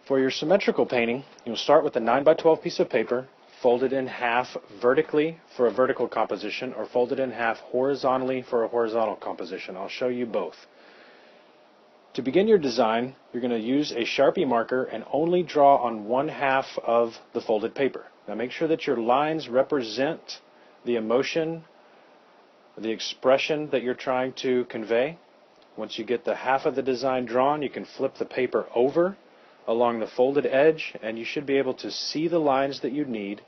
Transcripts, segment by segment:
For your symmetrical painting, you'll start with a 9x12 piece of paper, fold it in half vertically for a vertical composition, or fold it in half horizontally for a horizontal composition. I'll show you both. To begin your design, you're going to use a Sharpie marker and only draw on one half of the folded paper. Now make sure that your lines represent the emotion, the expression that you're trying to convey. Once you get the half of the design drawn, you can flip the paper over along the folded edge, and you should be able to see the lines that you need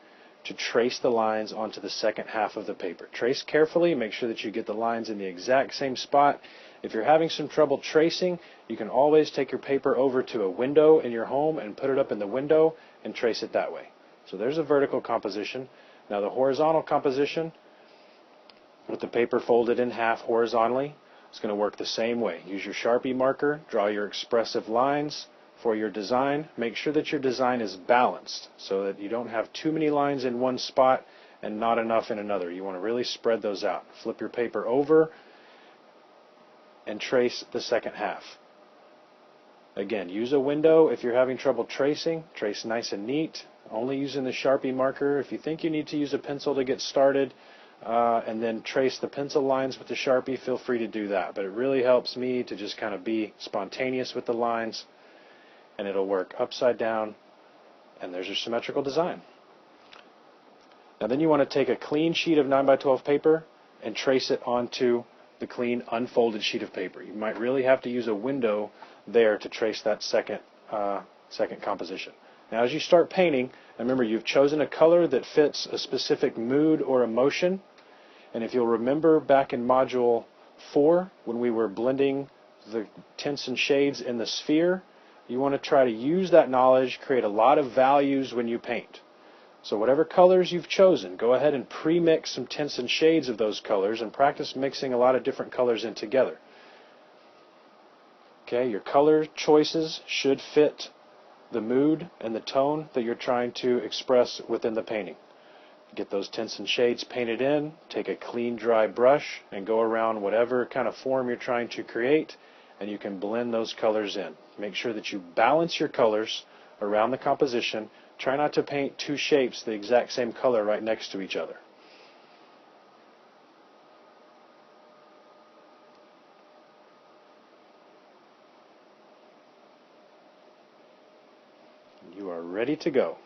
to trace the lines onto the second half of the paper. Trace carefully, make sure that you get the lines in the exact same spot. If you're having some trouble tracing, you can always take your paper over to a window in your home and put it up in the window and trace it that way. So there's a vertical composition. Now the horizontal composition, with the paper folded in half horizontally, it's going to work the same way. Use your Sharpie marker, draw your expressive lines for your design. Make sure that your design is balanced so that you don't have too many lines in one spot and not enough in another. You want to really spread those out. Flip your paper over and trace the second half. Again, use a window if you're having trouble tracing. Trace nice and neat, only using the Sharpie marker. If you think you need to use a pencil to get started and then trace the pencil lines with the Sharpie, feel free to do that. But it really helps me to just kind of be spontaneous with the lines, and it'll work upside down, and there's your symmetrical design. Now then you want to take a clean sheet of 9x12 paper and trace it onto the clean unfolded sheet of paper. You might really have to use a window there to trace that second composition. Now as you start painting, remember you've chosen a color that fits a specific mood or emotion, and if you'll remember back in Module 4 when we were blending the tints and shades in the sphere, you want to try to use that knowledge, create a lot of values when you paint. So whatever colors you've chosen, go ahead and pre-mix some tints and shades of those colors and practice mixing a lot of different colors in together. Okay, your color choices should fit the mood and the tone that you're trying to express within the painting. Get those tints and shades painted in, take a clean dry brush and go around whatever kind of form you're trying to create, and you can blend those colors in. Make sure that you balance your colors around the composition. Try not to paint two shapes the exact same color right next to each other. You are ready to go.